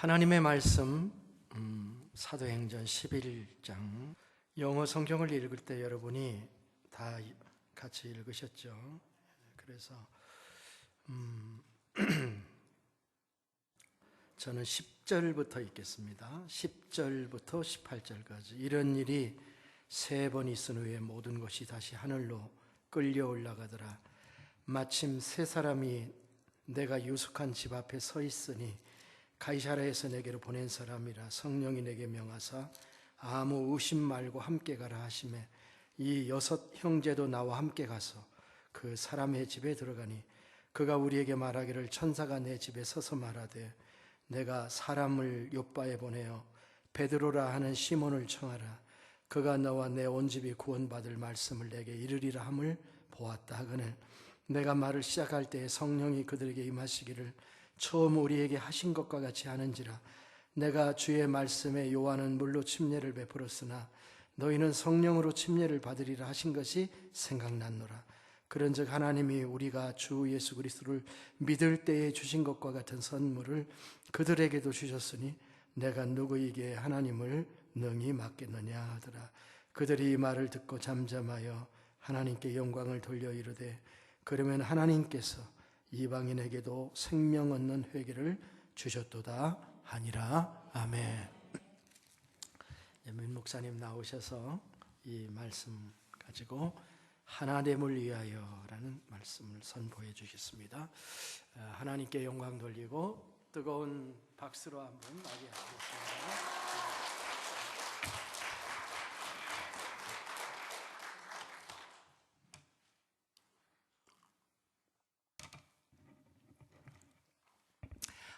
하나님의 말씀 사도행전 11장 영어 성경을 읽을 때 여러분이 다 같이 읽으셨죠? 그래서 저는 10절부터 읽겠습니다. 10절부터 18절까지. 이런 일이 3번 있은 후에 모든 것이 다시 하늘로 끌려 올라가더라. 마침 3사람이 내가 유숙한 집 앞에 서 있으니 가이사랴에서 내게로 보낸 사람이라. 성령이 내게 명하사 아무 의심 말고 함께 가라 하시매 이 6 형제도 나와 함께 가서 그 사람의 집에 들어가니 그가 우리에게 말하기를 천사가 내 집에 서서 말하되 내가 사람을 요바에 보내어 베드로라 하는 시몬을 청하라. 그가 너와 내 온 집이 구원받을 말씀을 내게 이르리라 함을 보았다 하거늘 내가 말을 시작할 때에 성령이 그들에게 임하시기를 처음 우리에게 하신 것과 같이 하는지라. 내가 주의 말씀에 요한은 물로 침례를 베풀었으나 너희는 성령으로 침례를 받으리라 하신 것이 생각났노라. 그런즉 하나님이 우리가 주 예수 그리스도를 믿을 때에 주신 것과 같은 선물을 그들에게도 주셨으니 내가 누구에게 하나님을 능히 맡겠느냐 하더라. 그들이 이 말을 듣고 잠잠하여 하나님께 영광을 돌려 이르되 그러면 하나님께서 이방인에게도 생명 얻는 회개를 주셨도다 하니라. 아멘. 민 목사님 나오셔서 이 말씀 가지고 하나됨을 위하여라는 말씀을 선포해 주셨습니다. 하나님께 영광 돌리고 뜨거운 박수로 한번 맞이하겠습니다.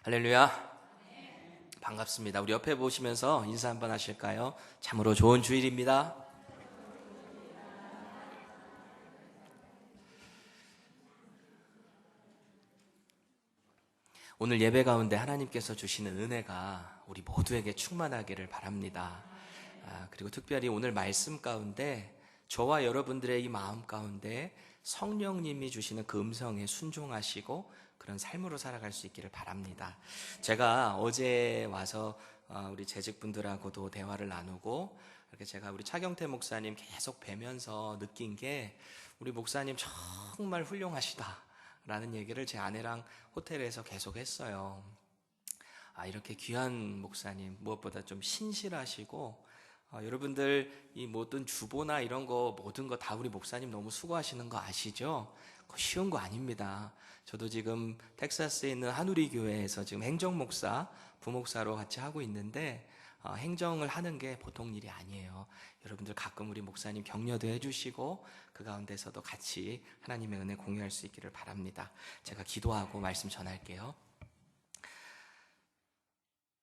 할렐루야. 반갑습니다. 우리 옆에 보시면서 인사 한번 하실까요? 참으로 좋은 주일입니다. 오늘 예배 가운데 하나님께서 주시는 은혜가 우리 모두에게 충만하기를 바랍니다. 그리고 특별히 오늘 말씀 가운데 저와 여러분들의 이 마음 가운데 성령님이 주시는 그 음성에 순종하시고 그런 삶으로 살아갈 수 있기를 바랍니다. 제가 어제 와서 우리 재직분들하고도 대화를 나누고 이렇게 제가 우리 차경태 목사님 계속 뵈면서 느낀 게 우리 목사님 정말 훌륭하시다 라는 얘기를 제 아내랑 호텔에서 계속 했어요. 이렇게 귀한 목사님, 무엇보다 좀 신실하시고 여러분들 이 모든 주보나 이런 거 모든 거 다 우리 목사님 너무 수고하시는 거 아시죠? 그거 쉬운 거 아닙니다. 저도 지금 텍사스에 있는 한우리 교회에서 지금 행정목사, 부목사로 같이 하고 있는데 행정을 하는 게 보통 일이 아니에요. 여러분들 가끔 우리 목사님 격려도 해주시고 그 가운데서도 같이 하나님의 은혜 공유할 수 있기를 바랍니다. 제가 기도하고 말씀 전할게요.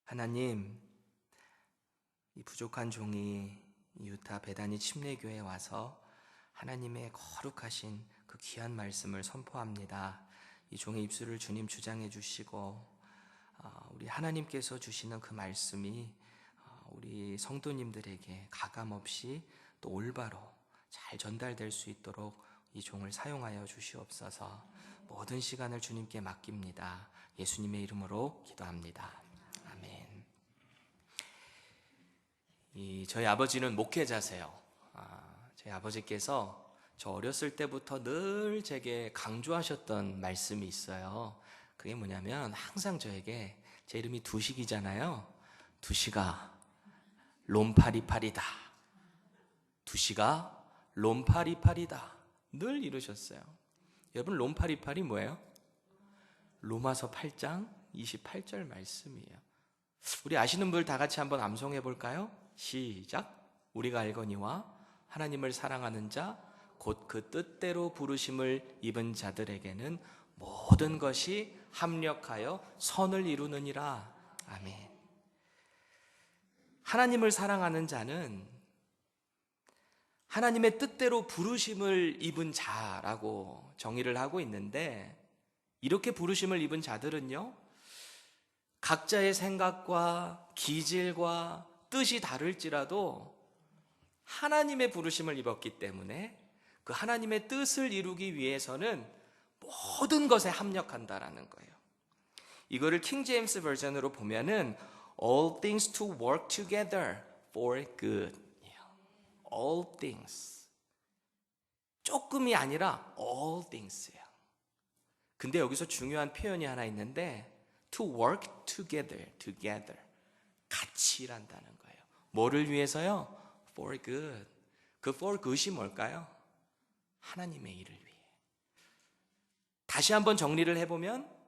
하나님, 이 부족한 종이 유타 베다니 침례교회에 와서 하나님의 거룩하신 그 귀한 말씀을 선포합니다. 이 종의 입술을 주님 주장해 주시고 우리 하나님께서 주시는 그 말씀이 우리 성도님들에게 가감없이 또 올바로 잘 전달될 수 있도록 이 종을 사용하여 주시옵소서. 모든 시간을 주님께 맡깁니다. 예수님의 이름으로 기도합니다. 아멘. 저희 아버지는 목회자세요. 저희 아버지께서 저 어렸을 때부터 늘 제게 강조하셨던 말씀이 있어요. 그게 뭐냐면 항상 저에게, 제 이름이 두식이잖아요. 두식아, 롬파리파리다. 두식아, 롬파리파리다. 늘 이러셨어요. 여러분, 롬파리파리 뭐예요? 로마서 8장 28절 말씀이에요. 우리 아시는 분 다 같이 한번 암송해 볼까요? 시작. 우리가 알거니와 하나님을 사랑하는 자 곧 그 뜻대로 부르심을 입은 자들에게는 모든 것이 합력하여 선을 이루느니라. 아멘. 하나님을 사랑하는 자는 하나님의 뜻대로 부르심을 입은 자라고 정의를 하고 있는데, 이렇게 부르심을 입은 자들은요, 각자의 생각과 기질과 뜻이 다를지라도 하나님의 부르심을 입었기 때문에 그 하나님의 뜻을 이루기 위해서는 모든 것에 합력한다라는 거예요. 이거를 킹 제임스 버전으로 보면은 all things to work together for good. all things. 조금이 아니라 all things예요. 근데 여기서 중요한 표현이 하나 있는데 to work together. 같이 일한다는 거예요. 뭐를 위해서요? for good. 그 for good이 뭘까요? 하나님의 일을 위해. 다시 한번 정리를 해보면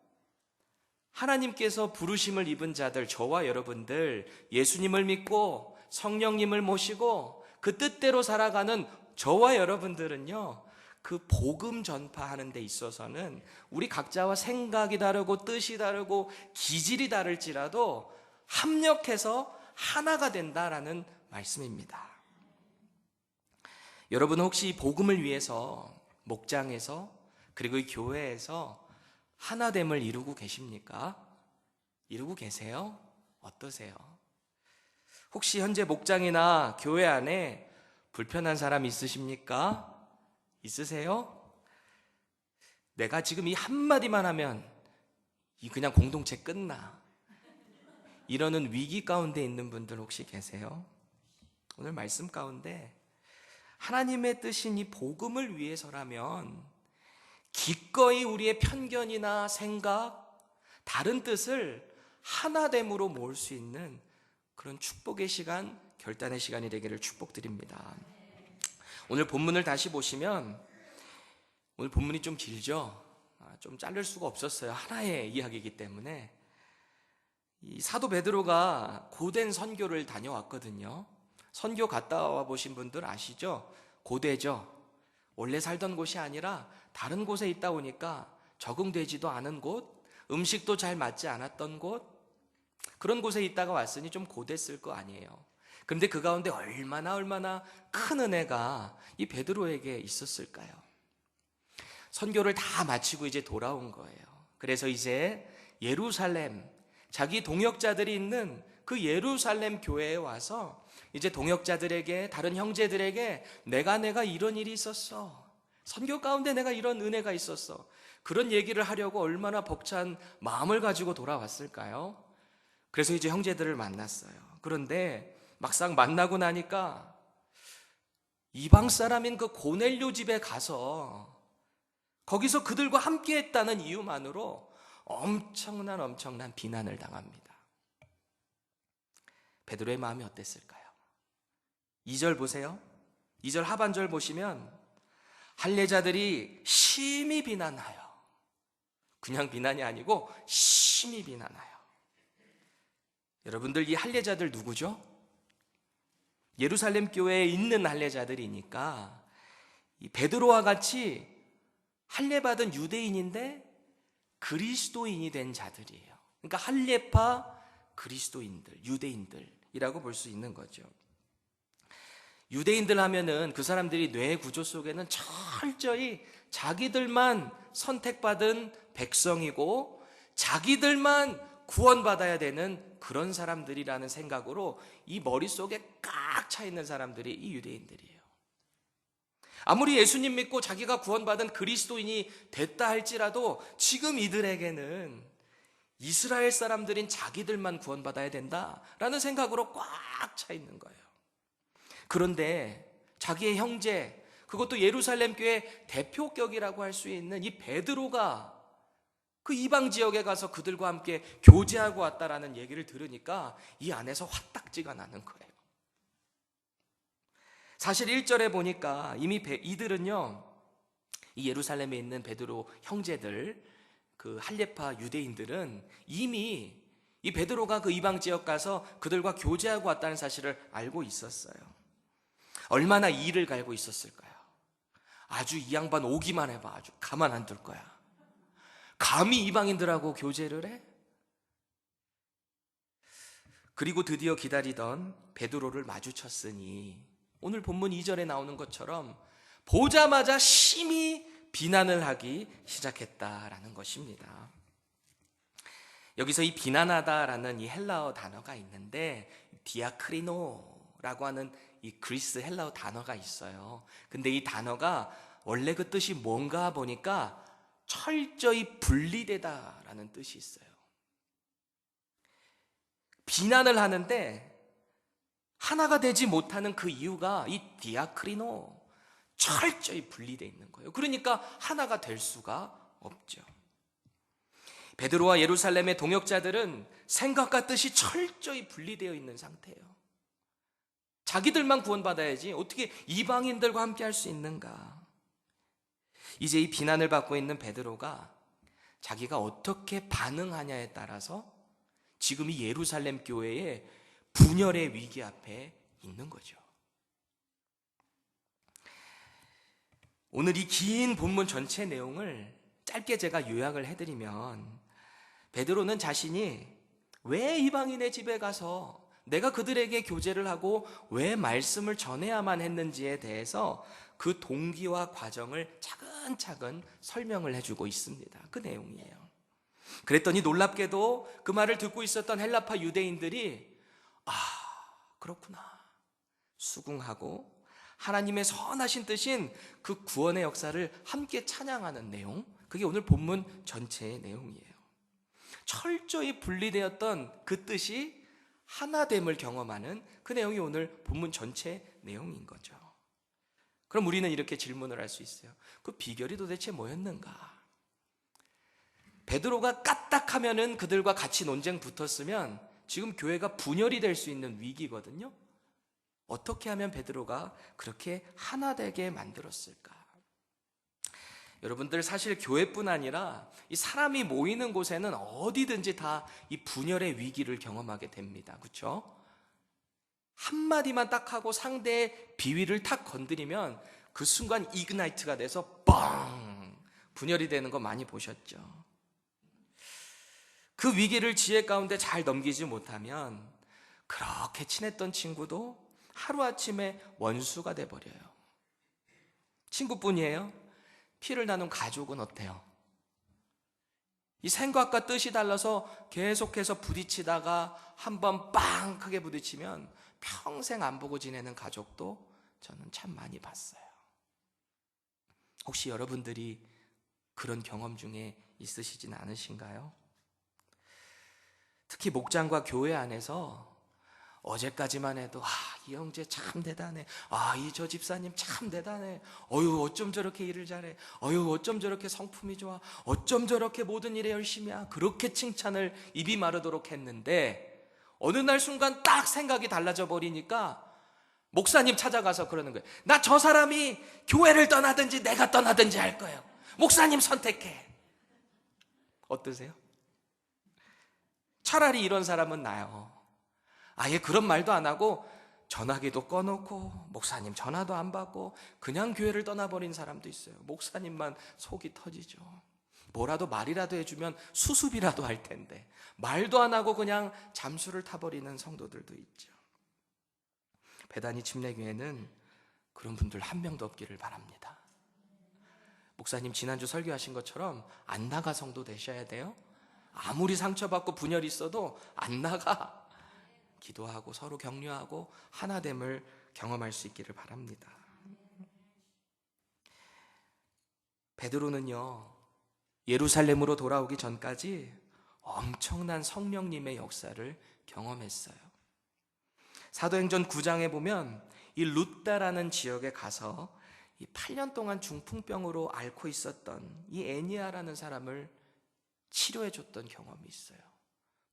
하나님께서 부르심을 입은 자들, 저와 여러분들, 예수님을 믿고 성령님을 모시고 그 뜻대로 살아가는 저와 여러분들은요, 그 복음 전파하는 데 있어서는 우리 각자와 생각이 다르고 뜻이 다르고 기질이 다를지라도 합력해서 하나가 된다라는 말씀입니다. 여러분 혹시 복음을 위해서 목장에서 그리고 이 교회에서 하나됨을 이루고 계십니까? 이루고 계세요? 어떠세요? 혹시 현재 목장이나 교회 안에 불편한 사람 있으십니까? 있으세요? 내가 지금 이 한마디만 하면 이 그냥 공동체 끝나. 이러는 위기 가운데 있는 분들 혹시 계세요? 오늘 말씀 가운데 하나님의 뜻인 이 복음을 위해서라면 기꺼이 우리의 편견이나 생각, 다른 뜻을 하나됨으로 모을 수 있는 그런 축복의 시간, 결단의 시간이 되기를 축복드립니다. 오늘 본문을 다시 보시면 오늘 본문이 좀 길죠? 좀 자를 수가 없었어요. 하나의 이야기이기 때문에. 이 사도 베드로가 고된 선교를 다녀왔거든요. 선교 갔다 와 보신 분들 아시죠? 고되죠? 원래 살던 곳이 아니라 다른 곳에 있다 보니까 적응되지도 않은 곳, 음식도 잘 맞지 않았던 곳, 그런 곳에 있다가 왔으니 좀 고됐을 거 아니에요. 그런데 그 가운데 얼마나 큰 은혜가 이 베드로에게 있었을까요? 선교를 다 마치고 이제 돌아온 거예요. 그래서 이제 예루살렘, 자기 동역자들이 있는 그 예루살렘 교회에 와서 이제 동역자들에게, 다른 형제들에게 내가 이런 일이 있었어. 선교 가운데 내가 이런 은혜가 있었어. 그런 얘기를 하려고 얼마나 벅찬 마음을 가지고 돌아왔을까요? 그래서 이제 형제들을 만났어요. 그런데 막상 만나고 나니까 이방 사람인 그 고넬료 집에 가서 거기서 그들과 함께 했다는 이유만으로 엄청난 비난을 당합니다. 베드로의 마음이 어땠을까요? 2절 보세요. 2절 하반절 보시면 할례자들이 심히 비난하여, 그냥 비난이 아니고 심히 비난하여. 여러분들 이 할례자들 누구죠? 예루살렘 교회에 있는 할례자들이니까 이 베드로와 같이 할례받은 유대인인데 그리스도인이 된 자들이에요. 그러니까 할례파 그리스도인들, 유대인들이라고 볼 수 있는 거죠. 유대인들 하면은 그 사람들이 뇌 구조 속에는 철저히 자기들만 선택받은 백성이고 자기들만 구원받아야 되는 그런 사람들이라는 생각으로 이 머릿속에 꽉 차 있는 사람들이 이 유대인들이에요. 아무리 예수님 믿고 자기가 구원받은 그리스도인이 됐다 할지라도 지금 이들에게는 이스라엘 사람들인 자기들만 구원받아야 된다라는 생각으로 꽉 차 있는 거예요. 그런데 자기의 형제, 그것도 예루살렘 교회 대표격이라고 할 수 있는 이 베드로가 그 이방 지역에 가서 그들과 함께 교제하고 왔다라는 얘기를 들으니까 이 안에서 화딱지가 나는 거예요. 사실 1절에 보니까 이미 이들은요, 이 예루살렘에 있는 베드로 형제들, 그 할례파 유대인들은 이미 이 베드로가 그 이방 지역 가서 그들과 교제하고 왔다는 사실을 알고 있었어요. 얼마나 이를 갈고 있었을까요? 아주 이 양반 오기만 해봐. 아주 가만 안 둘 거야. 감히 이방인들하고 교제를 해? 그리고 드디어 기다리던 베드로를 마주쳤으니 오늘 본문 2절에 나오는 것처럼 보자마자 심히 비난을 하기 시작했다라는 것입니다. 여기서 이 비난하다라는 이 헬라어 단어가 있는데 디아크리노라고 하는 이 그리스 헬라어 단어가 있어요. 근데 이 단어가 원래 그 뜻이 뭔가 보니까 철저히 분리되다라는 뜻이 있어요. 비난을 하는데 하나가 되지 못하는 그 이유가 이 디아크리노, 철저히 분리되어 있는 거예요. 그러니까 하나가 될 수가 없죠. 베드로와 예루살렘의 동역자들은 생각과 뜻이 철저히 분리되어 있는 상태예요. 자기들만 구원받아야지 어떻게 이방인들과 함께 할 수 있는가? 이제 이 비난을 받고 있는 베드로가 자기가 어떻게 반응하냐에 따라서 지금 이 예루살렘 교회의 분열의 위기 앞에 있는 거죠. 오늘 이 긴 본문 전체 내용을 짧게 제가 요약을 해드리면, 베드로는 자신이 왜 이방인의 집에 가서 내가 그들에게 교제를 하고 왜 말씀을 전해야만 했는지에 대해서 그 동기와 과정을 차근차근 설명을 해주고 있습니다. 그 내용이에요. 그랬더니 놀랍게도 그 말을 듣고 있었던 헬라파 유대인들이 그렇구나, 수긍하고 하나님의 선하신 뜻인 그 구원의 역사를 함께 찬양하는 내용, 그게 오늘 본문 전체의 내용이에요. 철저히 분리되었던 그 뜻이 하나됨을 경험하는 그 내용이 오늘 본문 전체 내용인 거죠. 그럼 우리는 이렇게 질문을 할 수 있어요. 그 비결이 도대체 뭐였는가? 베드로가 까딱하면은 그들과 같이 논쟁 붙었으면 지금 교회가 분열이 될 수 있는 위기거든요. 어떻게 하면 베드로가 그렇게 하나 되게 만들었을까? 여러분들, 사실 교회뿐 아니라 이 사람이 모이는 곳에는 어디든지 다 이 분열의 위기를 경험하게 됩니다. 그렇죠? 한마디만 딱 하고 상대의 비위를 탁 건드리면 그 순간 이그나이트가 돼서 뻥! 분열이 되는 거 많이 보셨죠? 그 위기를 지혜 가운데 잘 넘기지 못하면 그렇게 친했던 친구도 하루아침에 원수가 돼버려요. 친구뿐이에요? 피를 나눈 가족은 어때요? 이 생각과 뜻이 달라서 계속해서 부딪히다가 한번 빵 크게 부딪히면 평생 안 보고 지내는 가족도 저는 참 많이 봤어요. 혹시 여러분들이 그런 경험 중에 있으시진 않으신가요? 특히 목장과 교회 안에서 어제까지만 해도 이 형제 참 대단해, 이 저 집사님 참 대단해, 어쩜 저렇게 일을 잘해, 어쩜 저렇게 성품이 좋아, 어쩜 저렇게 모든 일에 열심히야, 그렇게 칭찬을 입이 마르도록 했는데 어느 날 순간 딱 생각이 달라져 버리니까 목사님 찾아가서 그러는 거예요. 나 저 사람이 교회를 떠나든지 내가 떠나든지 할 거예요. 목사님 선택해. 어떠세요? 차라리 이런 사람은 나요. 아예 그런 말도 안 하고 전화기도 꺼놓고 목사님 전화도 안 받고 그냥 교회를 떠나버린 사람도 있어요. 목사님만 속이 터지죠. 뭐라도 말이라도 해주면 수습이라도 할 텐데 말도 안 하고 그냥 잠수를 타버리는 성도들도 있죠. 배단위 침례교회는 그런 분들 한 명도 없기를 바랍니다. 목사님 지난주 설교하신 것처럼 안 나가 성도 되셔야 돼요. 아무리 상처받고 분열이 있어도 안 나가. 기도하고 서로 격려하고 하나됨을 경험할 수 있기를 바랍니다. 베드로는요, 예루살렘으로 돌아오기 전까지 엄청난 성령님의 역사를 경험했어요. 사도행전 9장에 보면 이 루다라는 지역에 가서 이 8년 동안 중풍병으로 앓고 있었던 이 애니아라는 사람을 치료해 줬던 경험이 있어요.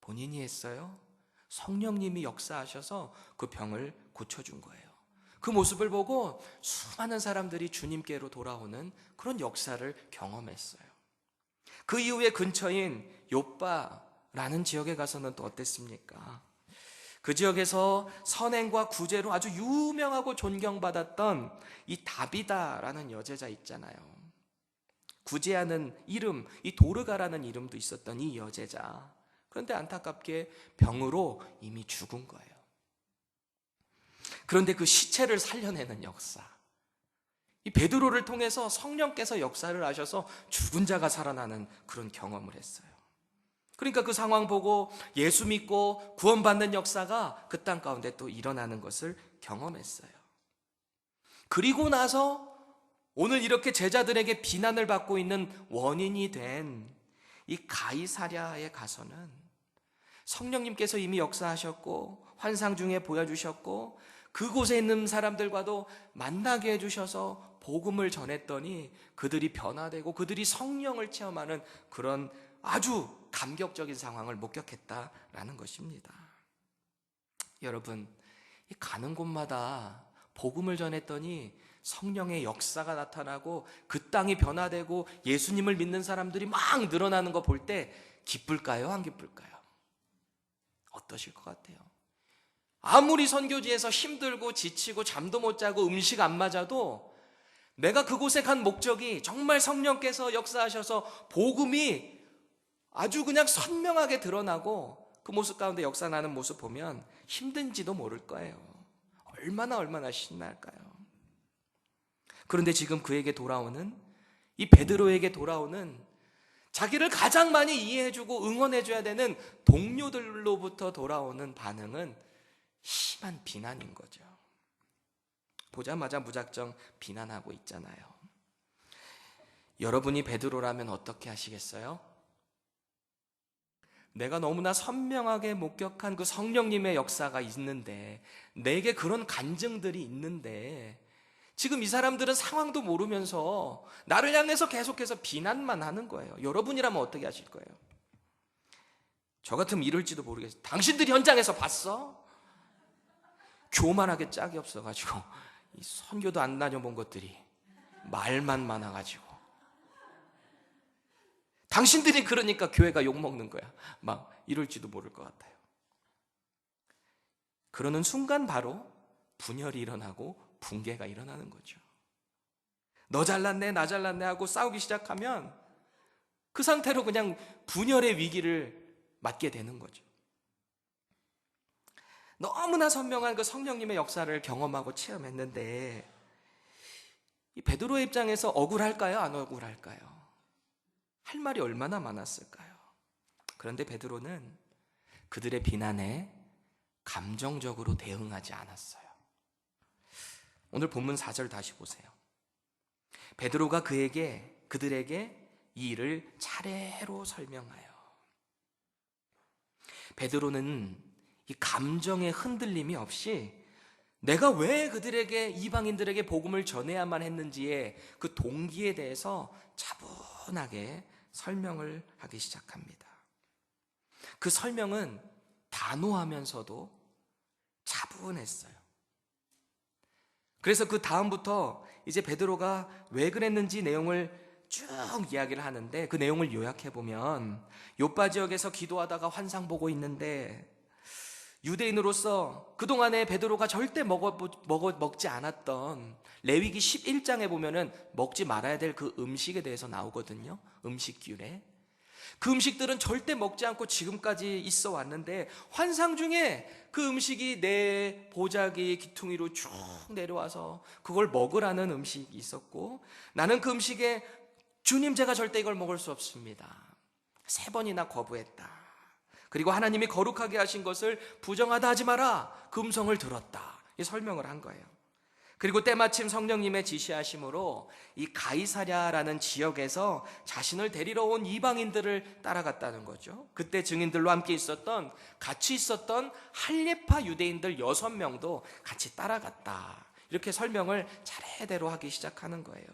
본인이 했어요? 성령님이 역사하셔서 그 병을 고쳐준 거예요. 그 모습을 보고 수많은 사람들이 주님께로 돌아오는 그런 역사를 경험했어요. 그 이후에 근처인 요빠라는 지역에 가서는 또 어땠습니까? 그 지역에서 선행과 구제로 아주 유명하고 존경받았던 이 다비다라는 여제자 있잖아요. 구제하는 이름, 이 도르가라는 이름도 있었던 이 여제자. 그런데 안타깝게 병으로 이미 죽은 거예요. 그런데 그 시체를 살려내는 역사, 이 베드로를 통해서 성령께서 역사를 하셔서 죽은 자가 살아나는 그런 경험을 했어요. 그러니까 그 상황 보고 예수 믿고 구원받는 역사가 그 땅 가운데 또 일어나는 것을 경험했어요. 그리고 나서 오늘 이렇게 제자들에게 비난을 받고 있는 원인이 된 이 가이사랴에 가서는 성령님께서 이미 역사하셨고 환상 중에 보여주셨고 그곳에 있는 사람들과도 만나게 해주셔서 복음을 전했더니 그들이 변화되고 그들이 성령을 체험하는 그런 아주 감격적인 상황을 목격했다라는 것입니다. 여러분, 이 가는 곳마다 복음을 전했더니 성령의 역사가 나타나고 그 땅이 변화되고 예수님을 믿는 사람들이 막 늘어나는 거 볼 때 기쁠까요? 안 기쁠까요? 어떠실 것 같아요? 아무리 선교지에서 힘들고 지치고 잠도 못 자고 음식 안 맞아도 내가 그곳에 간 목적이 정말 성령께서 역사하셔서 복음이 아주 그냥 선명하게 드러나고 그 모습 가운데 역사나는 모습 보면 힘든지도 모를 거예요. 얼마나 신날까요? 그런데 지금 그에게 돌아오는 이 베드로에게 돌아오는 자기를 가장 많이 이해해주고 응원해줘야 되는 동료들로부터 돌아오는 반응은 심한 비난인 거죠. 보자마자 무작정 비난하고 있잖아요. 여러분이 베드로라면 어떻게 하시겠어요? 내가 너무나 선명하게 목격한 그 성령님의 역사가 있는데, 내게 그런 간증들이 있는데 지금 이 사람들은 상황도 모르면서 나를 향해서 계속해서 비난만 하는 거예요. 여러분이라면 어떻게 하실 거예요? 저 같으면 이럴지도 모르겠어요. 당신들이 현장에서 봤어? 교만하게 짝이 없어가지고 이 선교도 안 다녀본 것들이 말만 많아가지고 당신들이 그러니까 교회가 욕먹는 거야. 막 이럴지도 모를 것 같아요. 그러는 순간 바로 분열이 일어나고 붕괴가 일어나는 거죠. 너 잘났네 나 잘났네 하고 싸우기 시작하면 그 상태로 그냥 분열의 위기를 맞게 되는 거죠. 너무나 선명한 그 성령님의 역사를 경험하고 체험했는데 이 베드로의 입장에서 억울할까요? 안 억울할까요? 할 말이 얼마나 많았을까요? 그런데 베드로는 그들의 비난에 감정적으로 대응하지 않았어요. 오늘 본문 4절 다시 보세요. 베드로가 그들에게 이 일을 차례로 설명하여. 베드로는 이 감정의 흔들림이 없이 내가 왜 그들에게 이방인들에게 복음을 전해야만 했는지의 그 동기에 대해서 차분하게 설명을 하기 시작합니다. 그 설명은 단호하면서도 차분했어요. 그래서 그 다음부터 이제 베드로가 왜 그랬는지 내용을 쭉 이야기를 하는데 그 내용을 요약해 보면 요빠 지역에서 기도하다가 환상 보고 있는데 유대인으로서 그동안에 베드로가 절대 먹지 않았던 레위기 11장에 보면은 먹지 말아야 될 그 음식에 대해서 나오거든요. 음식규례. 그 음식들은 절대 먹지 않고 지금까지 있어 왔는데 환상 중에 그 음식이 내 보자기 귀퉁이로 쭉 내려와서 그걸 먹으라는 음식이 있었고 나는 그 음식에 주님 제가 절대 이걸 먹을 수 없습니다. 3번이나 거부했다. 그리고 하나님이 거룩하게 하신 것을 부정하다 하지 마라. 그 음성을 들었다. 이 설명을 한 거예요. 그리고 때마침 성령님의 지시하심으로 이 가이사랴라는 지역에서 자신을 데리러 온 이방인들을 따라갔다는 거죠. 그때 증인들로 함께 같이 있었던 할례파 유대인들 6명도 같이 따라갔다. 이렇게 설명을 차례대로 하기 시작하는 거예요.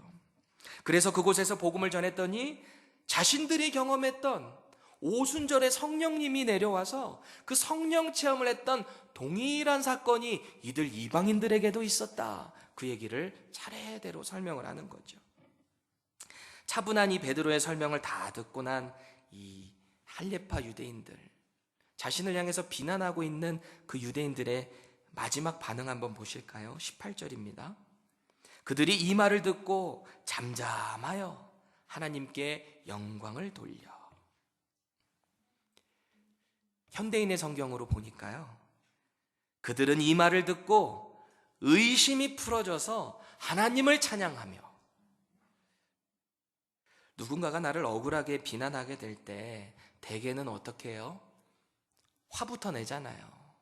그래서 그곳에서 복음을 전했더니 자신들이 경험했던 오순절에 성령님이 내려와서 그 성령 체험을 했던 동일한 사건이 이들 이방인들에게도 있었다. 그 얘기를 차례대로 설명을 하는 거죠. 차분한 이 베드로의 설명을 다 듣고 난 이 할례파 유대인들, 자신을 향해서 비난하고 있는 그 유대인들의 마지막 반응 한번 보실까요? 18절입니다. 그들이 이 말을 듣고 잠잠하여 하나님께 영광을 돌려. 현대인의 성경으로 보니까요, 그들은 이 말을 듣고 의심이 풀어져서 하나님을 찬양하며, 누군가가 나를 억울하게 비난하게 될 때 대개는 어떻게 해요? 화부터 내잖아요.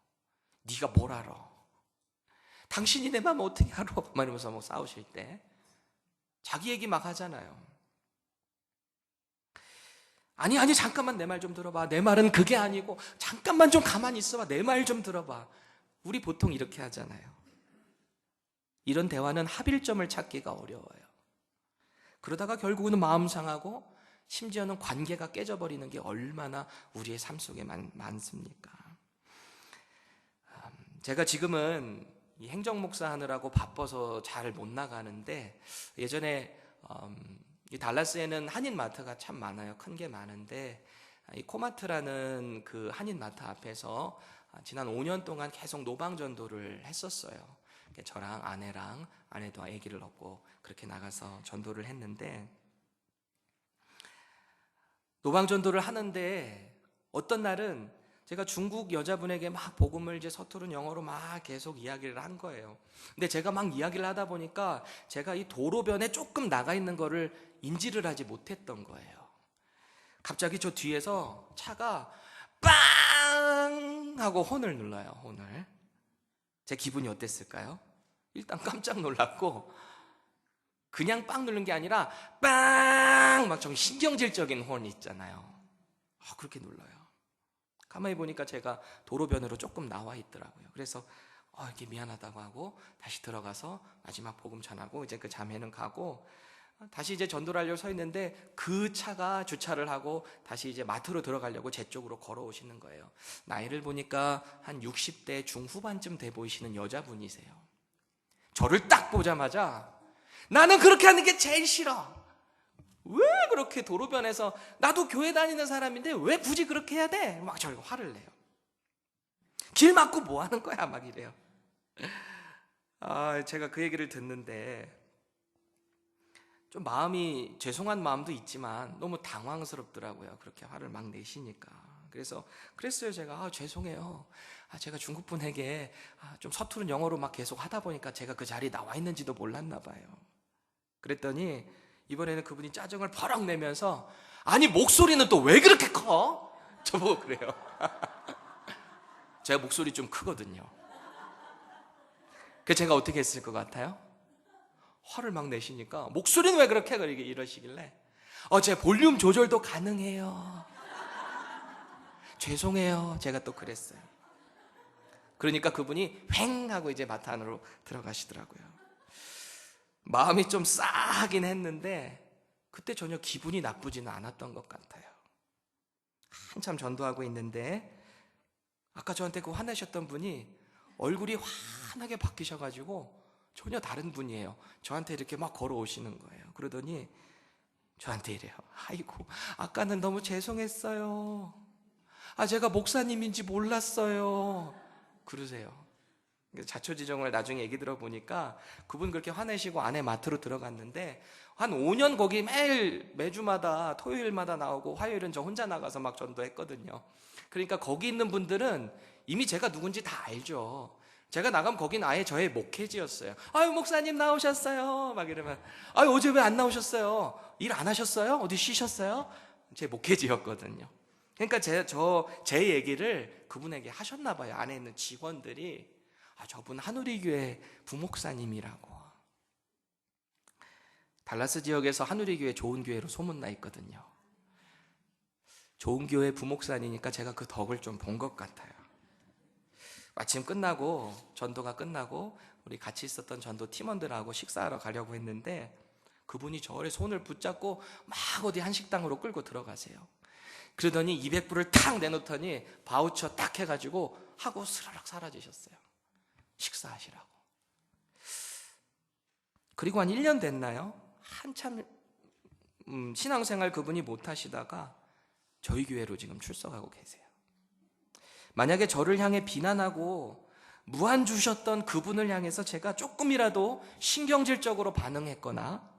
네가 뭘 알아? 당신이 내 마음 어떻게 알아? 말하면서 뭐 싸우실 때 자기 얘기 막 하잖아요. 아니 잠깐만 내 말 좀 들어봐. 내 말은 그게 아니고 잠깐만 좀 가만히 있어봐. 내 말 좀 들어봐. 우리 보통 이렇게 하잖아요. 이런 대화는 합일점을 찾기가 어려워요. 그러다가 결국은 마음 상하고 심지어는 관계가 깨져버리는 게 얼마나 우리의 삶 속에 많습니까? 제가 지금은 이 행정목사 하느라고 바빠서 잘 못 나가는데, 예전에 이 달라스에는 한인마트가 참 많아요. 큰 게 많은데, 이 코마트라는 그 한인마트 앞에서 지난 5년 동안 계속 노방전도를 했었어요. 저랑 아내랑, 아내도 아기를 얻고 그렇게 나가서 전도를 했는데, 노방전도를 하는데 어떤 날은 제가 중국 여자분에게 막 복음을 이제 서투른 영어로 막 계속 이야기를 한 거예요. 근데 제가 막 이야기를 하다 보니까 제가 이 도로변에 조금 나가 있는 거를 인지를 하지 못했던 거예요. 갑자기 저 뒤에서 차가 빵! 하고 혼을 눌러요, 혼을. 제 기분이 어땠을까요? 일단 깜짝 놀랐고, 그냥 빵 누른 게 아니라 빵! 막 좀 신경질적인 혼 있잖아요. 그렇게 눌러요. 가만히 보니까 제가 도로변으로 조금 나와 있더라고요. 그래서 이렇게 미안하다고 하고 다시 들어가서 마지막 복음 전하고 이제 그 자매는 가고, 다시 이제 전도를 하려고 서 있는데 그 차가 주차를 하고 다시 이제 마트로 들어가려고 제 쪽으로 걸어오시는 거예요. 나이를 보니까 한 60대 중후반쯤 돼 보이시는 여자분이세요. 저를 딱 보자마자 나는 그렇게 하는 게 제일 싫어. 왜 그렇게 도로변에서, 나도 교회 다니는 사람인데 왜 굳이 그렇게 해야 돼? 막 저희가 화를 내요. 길 막고 뭐 하는 거야? 막 이래요. 제가 그 얘기를 듣는데 좀 마음이, 죄송한 마음도 있지만 너무 당황스럽더라고요. 그렇게 화를 막 내시니까. 그래서 그랬어요. 제가 죄송해요. 제가 중국 분에게 좀 서투른 영어로 막 계속 하다 보니까 제가 그 자리에 나와 있는지도 몰랐나 봐요. 그랬더니 이번에는 그분이 짜증을 버럭 내면서, 아니 목소리는 또 왜 그렇게 커? 저보고 그래요. 제가 목소리 좀 크거든요. 그래서 제가 어떻게 했을 것 같아요? 화를 막 내시니까, 목소리는 왜 그렇게 이러시길래, 제 볼륨 조절도 가능해요. 죄송해요. 제가 또 그랬어요. 그러니까 그분이 휑 하고 이제 마트 안으로 들어가시더라고요. 마음이 좀 싸하긴 했는데 그때 전혀 기분이 나쁘지는 않았던 것 같아요. 한참 전도하고 있는데 아까 저한테 그 화내셨던 분이 얼굴이 환하게 바뀌셔가지고 전혀 다른 분이에요. 저한테 이렇게 막 걸어오시는 거예요. 그러더니 저한테 이래요. 아이고, 아까는 너무 죄송했어요. 제가 목사님인지 몰랐어요. 그러세요. 자초지종을 나중에 얘기 들어보니까 그분 그렇게 화내시고 아내 마트로 들어갔는데 한 5년 거기 매주마다 토요일마다 나오고 화요일은 저 혼자 나가서 막 전도했거든요. 그러니까 거기 있는 분들은 이미 제가 누군지 다 알죠. 제가 나가면 거긴 아예 저의 목회지였어요. 목사님 나오셨어요. 막 이러면 어제 왜 안 나오셨어요? 일 안 하셨어요? 어디 쉬셨어요? 제 목회지였거든요. 그러니까 제 얘기를 그분에게 하셨나 봐요. 안에 있는 직원들이. 저분 한우리교회 부목사님이라고. 달라스 지역에서 한우리교회 좋은 교회로 소문나 있거든요. 좋은 교회 부목사니까 제가 그 덕을 좀 본 것 같아요. 마침 끝나고, 전도가 끝나고 우리 같이 있었던 전도 팀원들하고 식사하러 가려고 했는데 그분이 저의 손을 붙잡고 막 어디 한식당으로 끌고 들어가세요. 그러더니 200불을 탁 내놓더니 바우처 딱 해가지고 하고 스르륵 사라지셨어요. 식사하시라고. 그리고 한 1년 됐나요? 한참 신앙생활 그분이 못하시다가 저희 교회로 지금 출석하고 계세요. 만약에 저를 향해 비난하고 무한 주셨던 그분을 향해서 제가 조금이라도 신경질적으로 반응했거나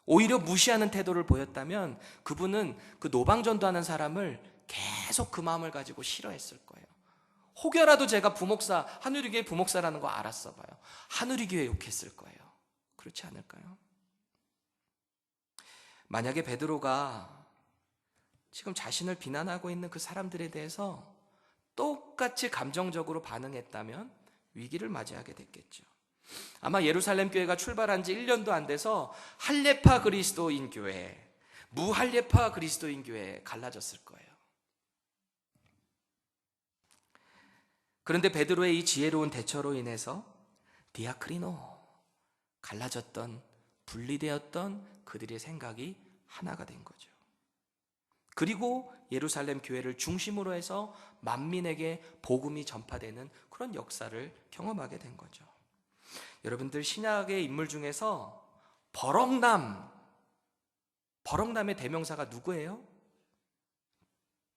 오히려 무시하는 태도를 보였다면 그분은 그 노방전도하는 사람을 계속 그 마음을 가지고 싫어했을 거예요. 혹여라도 제가 부목사, 한우리교회 부목사라는 거 알았어 봐요. 한우리교회 욕했을 거예요. 그렇지 않을까요? 만약에 베드로가 지금 자신을 비난하고 있는 그 사람들에 대해서 똑같이 감정적으로 반응했다면 위기를 맞이하게 됐겠죠. 아마 예루살렘 교회가 출발한 지 1년도 안 돼서 할레파 그리스도인 교회, 무할례파 그리스도인 교회에 갈라졌을 거예요. 그런데 베드로의 이 지혜로운 대처로 인해서 디아크리노, 갈라졌던, 분리되었던 그들의 생각이 하나가 된 거죠. 그리고 예루살렘 교회를 중심으로 해서 만민에게 복음이 전파되는 그런 역사를 경험하게 된 거죠. 여러분들, 신약의 인물 중에서 버럭남의 대명사가 누구예요?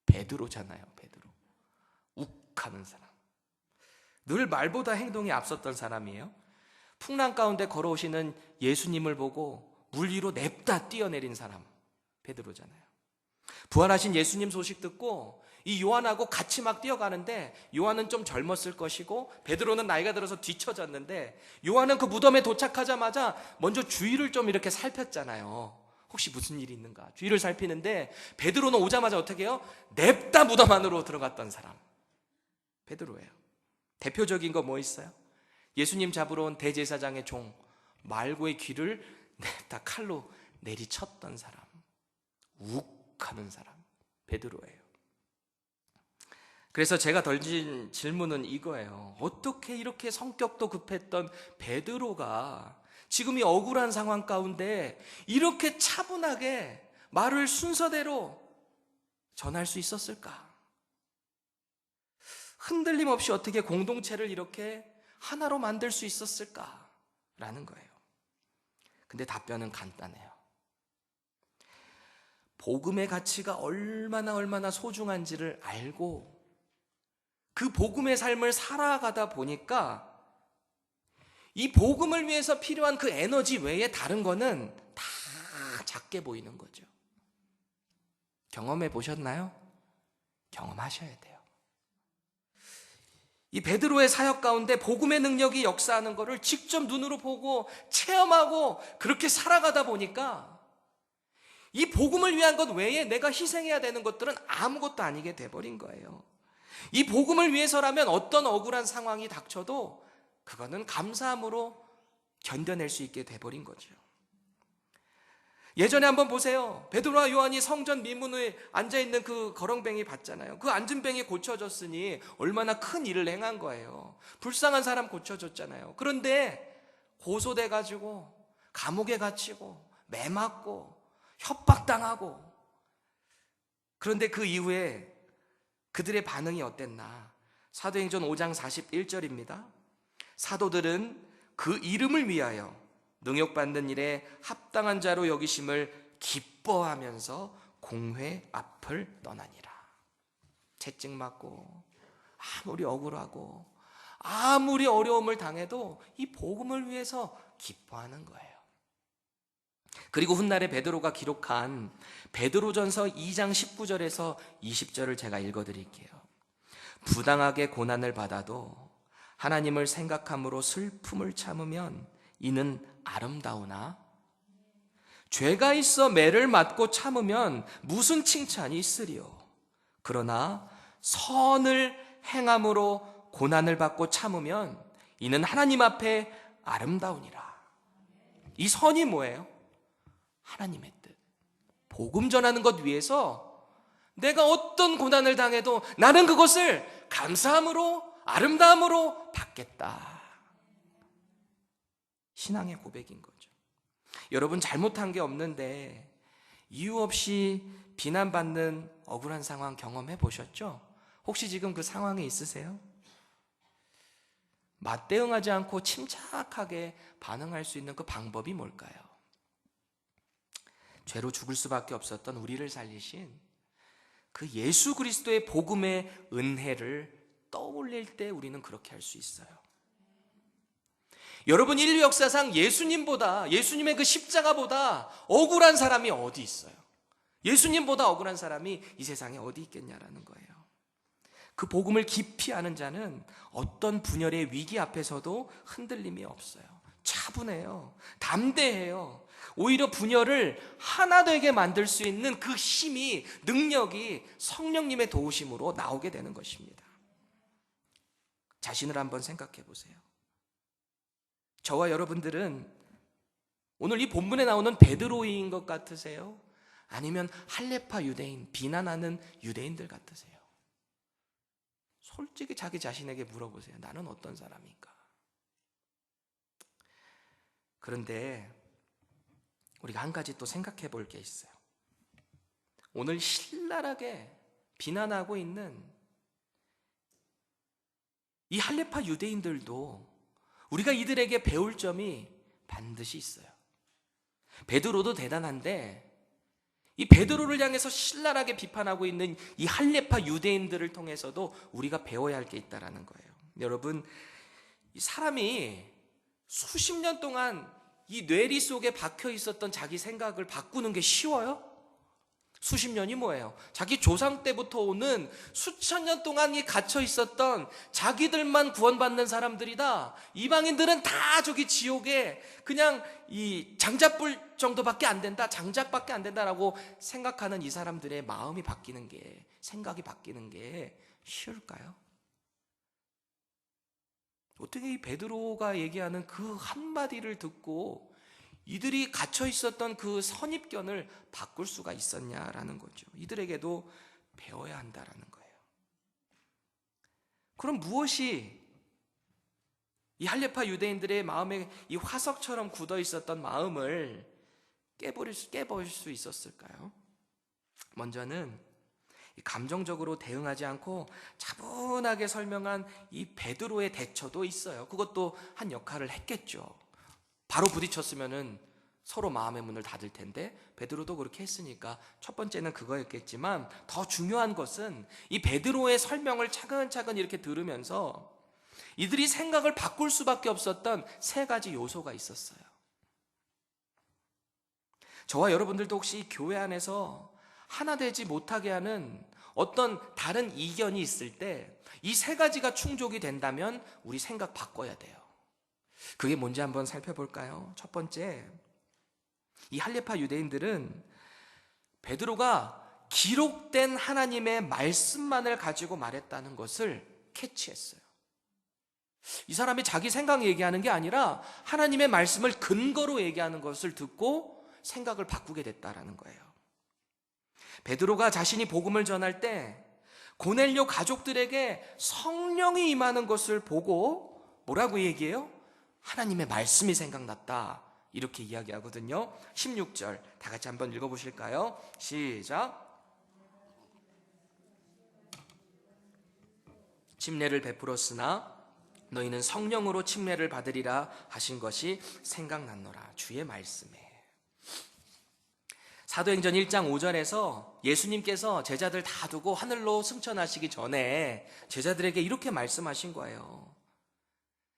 베드로잖아요. 베드로. 욱하는 사람. 늘 말보다 행동이 앞섰던 사람이에요. 풍랑 가운데 걸어오시는 예수님을 보고 물 위로 냅다 뛰어내린 사람, 베드로잖아요. 부활하신 예수님 소식 듣고 이 요한하고 같이 막 뛰어가는데, 요한은 좀 젊었을 것이고 베드로는 나이가 들어서 뒤처졌는데, 요한은 그 무덤에 도착하자마자 먼저 주위를 좀 이렇게 살폈잖아요. 혹시 무슨 일이 있는가 주위를 살피는데, 베드로는 오자마자 어떻게 해요? 냅다 무덤 안으로 들어갔던 사람, 베드로예요. 대표적인 거 뭐 있어요? 예수님 잡으러 온 대제사장의 종 말고의 귀를 냅다 칼로 내리쳤던 사람, 욱하는 사람, 베드로예요. 그래서 제가 던진 질문은 이거예요. 어떻게 이렇게 성격도 급했던 베드로가 지금 이 억울한 상황 가운데 이렇게 차분하게 말을 순서대로 전할 수 있었을까? 흔들림 없이 어떻게 공동체를 이렇게 하나로 만들 수 있었을까라는 거예요. 근데 답변은 간단해요. 복음의 가치가 얼마나 소중한지를 알고 그 복음의 삶을 살아가다 보니까 이 복음을 위해서 필요한 그 에너지 외에 다른 거는 다 작게 보이는 거죠. 경험해 보셨나요? 경험하셔야 돼요. 이 베드로의 사역 가운데 복음의 능력이 역사하는 것을 직접 눈으로 보고 체험하고 그렇게 살아가다 보니까 이 복음을 위한 것 외에 내가 희생해야 되는 것들은 아무것도 아니게 돼버린 거예요. 이 복음을 위해서라면 어떤 억울한 상황이 닥쳐도 그거는 감사함으로 견뎌낼 수 있게 돼버린 거죠. 예전에 한번 보세요. 베드로와 요한이 성전 미문에 앉아있는 그 거렁뱅이 봤잖아요. 그 앉은 병이 고쳐졌으니 얼마나 큰 일을 행한 거예요. 불쌍한 사람 고쳐줬잖아요. 그런데 고소돼가지고 감옥에 갇히고 매 맞고 협박당하고, 그런데 그 이후에 그들의 반응이 어땠나? 사도행전 5장 41절입니다. 사도들은 그 이름을 위하여 능욕받는 일에 합당한 자로 여기심을 기뻐하면서 공회 앞을 떠나니라. 채찍맞고 아무리 억울하고 아무리 어려움을 당해도 이 복음을 위해서 기뻐하는 거예요. 그리고 훗날에 베드로가 기록한 베드로전서 2장 19절에서 20절을 제가 읽어드릴게요. 부당하게 고난을 받아도 하나님을 생각함으로 슬픔을 참으면 이는 아름다우나 죄가 있어 매를 맞고 참으면 무슨 칭찬이 있으리요. 그러나 선을 행함으로 고난을 받고 참으면 이는 하나님 앞에 아름다우니라. 이 선이 뭐예요? 하나님의 뜻. 복음 전하는 것 위해서 내가 어떤 고난을 당해도 나는 그것을 감사함으로 아름다움으로 받겠다. 신앙의 고백인 거죠. 여러분, 잘못한 게 없는데 이유 없이 비난받는 억울한 상황 경험해 보셨죠? 혹시 지금 그 상황에 있으세요? 맞대응하지 않고 침착하게 반응할 수 있는 그 방법이 뭘까요? 죄로 죽을 수밖에 없었던 우리를 살리신 그 예수 그리스도의 복음의 은혜를 떠올릴 때 우리는 그렇게 할 수 있어요. 여러분, 인류 역사상 예수님의 그 십자가보다 억울한 사람이 어디 있어요? 예수님보다 억울한 사람이 이 세상에 어디 있겠냐라는 거예요. 그 복음을 깊이 아는 자는 어떤 분열의 위기 앞에서도 흔들림이 없어요. 차분해요. 담대해요. 오히려 분열을 하나 되게 만들 수 있는 그 힘이, 능력이 성령님의 도우심으로 나오게 되는 것입니다. 자신을 한번 생각해 보세요. 저와 여러분들은 오늘 이 본문에 나오는 베드로인 것 같으세요? 아니면 할례파 유대인, 비난하는 유대인들 같으세요? 솔직히 자기 자신에게 물어보세요. 나는 어떤 사람인가? 그런데 우리가 한 가지 또 생각해 볼 게 있어요. 오늘 신랄하게 비난하고 있는 이 할례파 유대인들도 우리가 이들에게 배울 점이 반드시 있어요. 베드로도 대단한데 이 베드로를 향해서 신랄하게 비판하고 있는 이 할례파 유대인들을 통해서도 우리가 배워야 할 게 있다는 거예요. 여러분, 이 사람이 수십 년 동안 이 뇌리 속에 박혀 있었던 자기 생각을 바꾸는 게 쉬워요? 수십 년이 뭐예요? 자기 조상 때부터 오는 수천 년 동안 갇혀 있었던 자기들만 구원받는 사람들이다. 이방인들은 다 저기 지옥에 그냥 이 장작불 정도밖에 안 된다, 장작밖에 안 된다라고 생각하는 이 사람들의 마음이 바뀌는 게, 생각이 바뀌는 게 쉬울까요? 어떻게 이 베드로가 얘기하는 그 한마디를 듣고 이들이 갇혀 있었던 그 선입견을 바꿀 수가 있었냐라는 거죠. 이들에게도 배워야 한다라는 거예요. 그럼 무엇이 이 할례파 유대인들의 마음에 이 화석처럼 굳어 있었던 마음을 깨버릴 수 있었을까요? 먼저는 감정적으로 대응하지 않고 차분하게 설명한 이 베드로의 대처도 있어요. 그것도 한 역할을 했겠죠. 바로 부딪혔으면은 서로 마음의 문을 닫을 텐데 베드로도 그렇게 했으니까 첫 번째는 그거였겠지만 더 중요한 것은 이 베드로의 설명을 차근차근 이렇게 들으면서 이들이 생각을 바꿀 수밖에 없었던 세 가지 요소가 있었어요. 저와 여러분들도 혹시 교회 안에서 하나 되지 못하게 하는 어떤 다른 이견이 있을 때 이 세 가지가 충족이 된다면 우리 생각 바꿔야 돼요. 그게 뭔지 한번 살펴볼까요? 첫 번째, 이 할례파 유대인들은 베드로가 기록된 하나님의 말씀만을 가지고 말했다는 것을 캐치했어요. 이 사람이 자기 생각 얘기하는 게 아니라 하나님의 말씀을 근거로 얘기하는 것을 듣고 생각을 바꾸게 됐다라는 거예요. 베드로가 자신이 복음을 전할 때 고넬료 가족들에게 성령이 임하는 것을 보고 뭐라고 얘기해요? 하나님의 말씀이 생각났다. 이렇게 이야기하거든요. 16절 다 같이 한번 읽어보실까요? 시작. 침례를 베풀었으나 너희는 성령으로 침례를 받으리라 하신 것이 생각났노라. 주의 말씀에. 사도행전 1장 5절에서 예수님께서 제자들 다 두고 하늘로 승천하시기 전에 제자들에게 이렇게 말씀하신 거예요.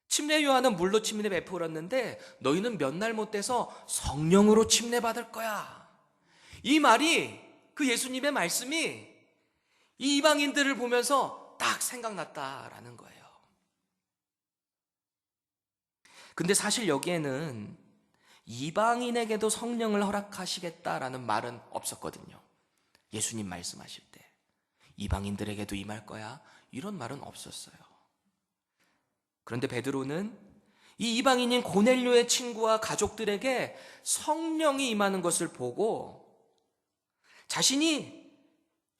침례 요한은 물로 침례 베풀었는데 너희는 몇 날 못 돼서 성령으로 침례 받을 거야. 이 말이, 그 예수님의 말씀이 이 이방인들을 보면서 딱 생각났다라는 거예요. 근데 사실 여기에는 이방인에게도 성령을 허락하시겠다라는 말은 없었거든요. 예수님 말씀하실 때 이방인들에게도 임할 거야, 이런 말은 없었어요. 그런데 베드로는 이 이방인인 고넬료의 친구와 가족들에게 성령이 임하는 것을 보고 자신이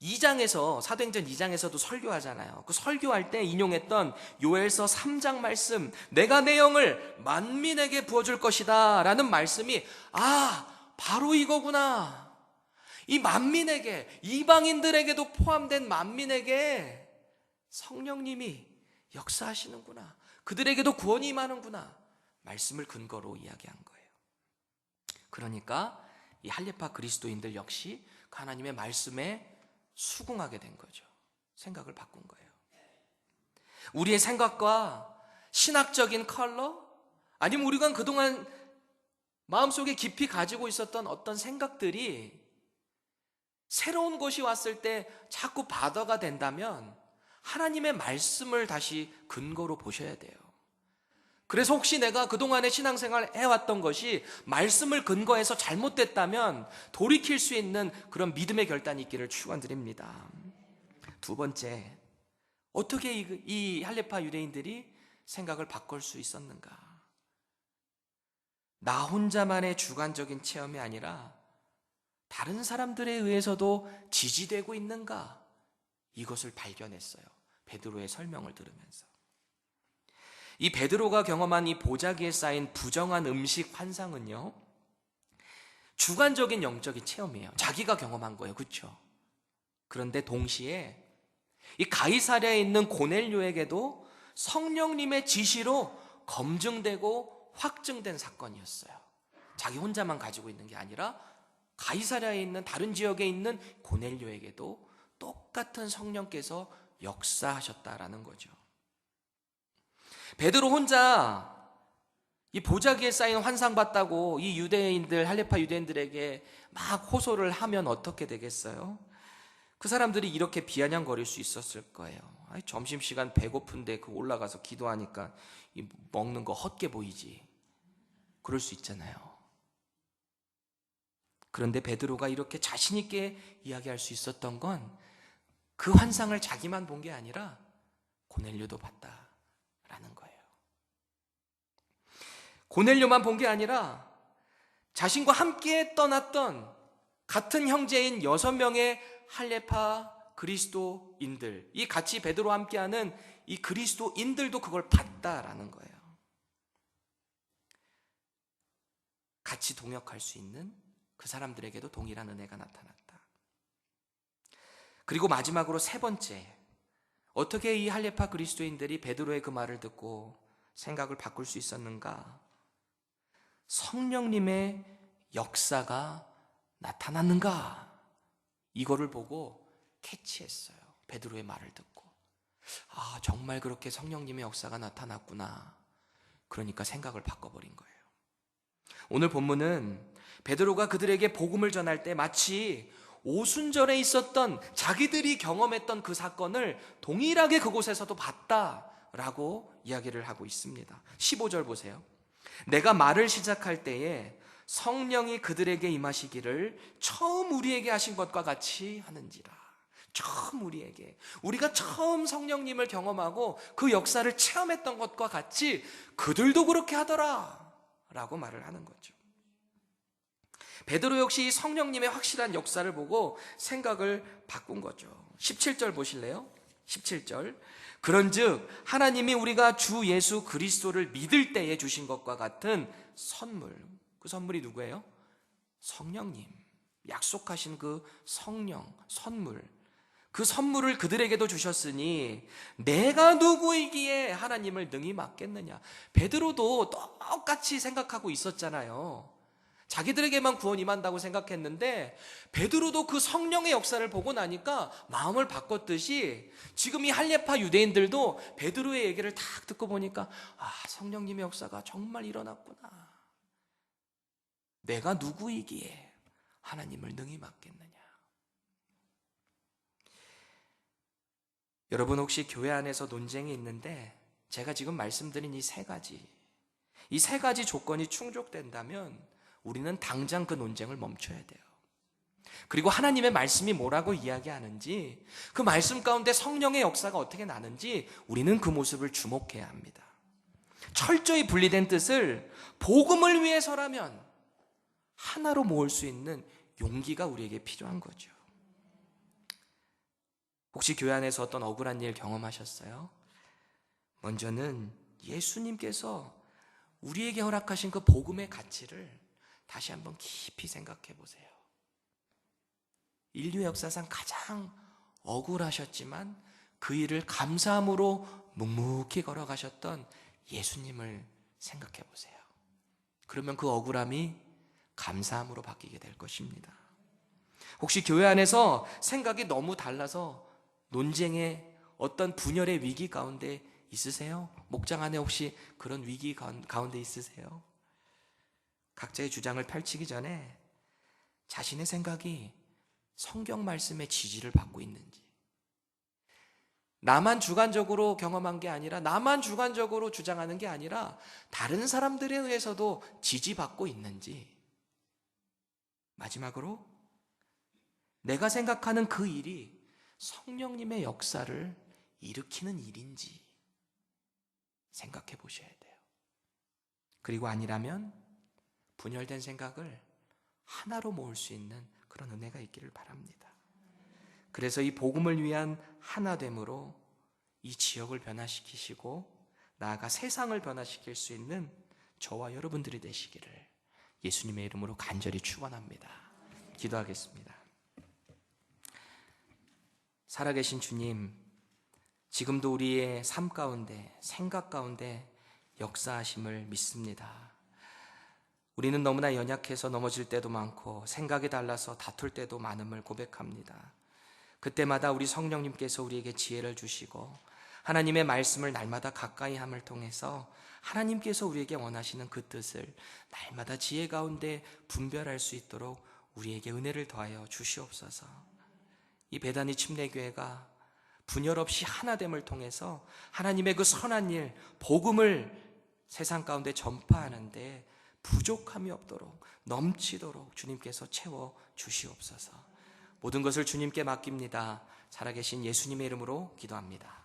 2장에서, 사도행전 2장에서도 설교하잖아요. 그 설교할 때 인용했던 요엘서 3장 말씀, 내가 내 영을 만민에게 부어줄 것이다 라는 말씀이, 바로 이거구나. 이 만민에게, 이방인들에게도 포함된 만민에게 성령님이 역사하시는구나, 그들에게도 구원이 임하는구나, 말씀을 근거로 이야기한 거예요. 그러니까 이 할례파 그리스도인들 역시 하나님의 말씀에 수긍하게 된 거죠. 생각을 바꾼 거예요. 우리의 생각과 신학적인 컬러, 아니면 우리가 그동안 마음속에 깊이 가지고 있었던 어떤 생각들이 새로운 것이 왔을 때 자꾸 바더가 된다면 하나님의 말씀을 다시 근거로 보셔야 돼요. 그래서 혹시 내가 그동안의 신앙생활 해왔던 것이 말씀을 근거해서 잘못됐다면 돌이킬 수 있는 그런 믿음의 결단이 있기를 축원드립니다. 두 번째, 어떻게 이 할례파 유대인들이 생각을 바꿀 수 있었는가? 나 혼자만의 주관적인 체험이 아니라 다른 사람들에 의해서도 지지되고 있는가? 이것을 발견했어요. 베드로의 설명을 들으면서. 이 베드로가 경험한 이 보자기에 쌓인 부정한 음식 환상은요, 주관적인 영적인 체험이에요. 자기가 경험한 거예요. 그렇죠? 그런데 동시에 이 가이사랴에 있는 고넬료에게도 성령님의 지시로 검증되고 확증된 사건이었어요. 자기 혼자만 가지고 있는 게 아니라 가이사랴에 있는 다른 지역에 있는 고넬료에게도 똑같은 성령께서 역사하셨다라는 거죠. 베드로 혼자 이 보자기에 쌓인 환상 봤다고 이 유대인들, 할레파 유대인들에게 막 호소를 하면 어떻게 되겠어요? 그 사람들이 이렇게 비아냥거릴 수 있었을 거예요. 점심시간 배고픈데 그 올라가서 기도하니까 이 먹는 거 헛게 보이지. 그럴 수 있잖아요. 그런데 베드로가 이렇게 자신 있게 이야기할 수 있었던 건 그 환상을 자기만 본 게 아니라 고넬료도 봤다라는 거예요. 고넬료만 본 게 아니라 자신과 함께 떠났던 같은 형제인 6명의 할레파 그리스도인들, 이 같이 베드로와 함께하는 이 그리스도인들도 그걸 봤다라는 거예요. 같이 동역할 수 있는 그 사람들에게도 동일한 은혜가 나타났다. 그리고 마지막으로 세 번째, 어떻게 이 할레파 그리스도인들이 베드로의 그 말을 듣고 생각을 바꿀 수 있었는가? 성령님의 역사가 나타났는가? 이거를 보고 캐치했어요. 베드로의 말을 듣고. 정말 그렇게 성령님의 역사가 나타났구나. 그러니까 생각을 바꿔버린 거예요. 오늘 본문은 베드로가 그들에게 복음을 전할 때 마치 오순절에 있었던 자기들이 경험했던 그 사건을 동일하게 그곳에서도 봤다라고 이야기를 하고 있습니다. 15절 보세요. 내가 말을 시작할 때에 성령이 그들에게 임하시기를 처음 우리에게 하신 것과 같이 하는지라. 처음 우리가 처음 성령님을 경험하고 그 역사를 체험했던 것과 같이 그들도 그렇게 하더라 라고 말을 하는 거죠. 베드로 역시 성령님의 확실한 역사를 보고 생각을 바꾼 거죠. 17절 보실래요? 17절. 그런즉 하나님이 우리가 주 예수 그리스도를 믿을 때에 주신 것과 같은 선물, 그 선물이 누구예요? 성령님. 약속하신 그 성령, 선물, 그 선물을 그들에게도 주셨으니 내가 누구이기에 하나님을 능히 맡겠느냐. 베드로도 똑같이 생각하고 있었잖아요. 자기들에게만 구원 임한다고 생각했는데 베드로도 그 성령의 역사를 보고 나니까 마음을 바꿨듯이 지금 이 할레파 유대인들도 베드로의 얘기를 딱 듣고 보니까 성령님의 역사가 정말 일어났구나. 내가 누구이기에 하나님을 능히 맡겠느냐. 여러분 혹시 교회 안에서 논쟁이 있는데 제가 지금 말씀드린 이 세 가지 조건이 충족된다면 우리는 당장 그 논쟁을 멈춰야 돼요. 그리고 하나님의 말씀이 뭐라고 이야기하는지, 그 말씀 가운데 성령의 역사가 어떻게 나는지 우리는 그 모습을 주목해야 합니다. 철저히 분리된 뜻을 복음을 위해서라면 하나로 모을 수 있는 용기가 우리에게 필요한 거죠. 혹시 교회 안에서 어떤 억울한 일 경험하셨어요? 먼저는 예수님께서 우리에게 허락하신 그 복음의 가치를 다시 한번 깊이 생각해 보세요. 인류 역사상 가장 억울하셨지만 그 일을 감사함으로 묵묵히 걸어가셨던 예수님을 생각해 보세요. 그러면 그 억울함이 감사함으로 바뀌게 될 것입니다. 혹시 교회 안에서 생각이 너무 달라서 논쟁의 어떤 분열의 위기 가운데 있으세요? 목장 안에 혹시 그런 위기 가운데 있으세요? 각자의 주장을 펼치기 전에 자신의 생각이 성경 말씀의 지지를 받고 있는지, 나만 주관적으로 경험한 게 아니라, 나만 주관적으로 주장하는 게 아니라 다른 사람들에 의해서도 지지받고 있는지, 마지막으로 내가 생각하는 그 일이 성령님의 역사를 일으키는 일인지 생각해 보셔야 돼요. 그리고 아니라면 분열된 생각을 하나로 모을 수 있는 그 그런 은혜가 있기를 바랍니다. 그래서 이 복음을 위한 하나됨으로 이 지역을 변화시키시고 나아가 세상을 변화시킬 수 있는 저와 여러분들이 되시기를 예수님의 이름으로 간절히 축원합니다. 기도하겠습니다. 살아계신 주님, 지금도 우리의 삶 가운데, 생각 가운데 역사하심을 믿습니다. 우리는 너무나 연약해서 넘어질 때도 많고 생각이 달라서 다툴 때도 많음을 고백합니다. 그때마다 우리 성령님께서 우리에게 지혜를 주시고 하나님의 말씀을 날마다 가까이 함을 통해서 하나님께서 우리에게 원하시는 그 뜻을 날마다 지혜 가운데 분별할 수 있도록 우리에게 은혜를 더하여 주시옵소서. 이 베다니 침례교회가 분열 없이 하나됨을 통해서 하나님의 그 선한 일, 복음을 세상 가운데 전파하는데 부족함이 없도록 넘치도록 주님께서 채워 주시옵소서. 모든 것을 주님께 맡깁니다. 살아계신 예수님의 이름으로 기도합니다.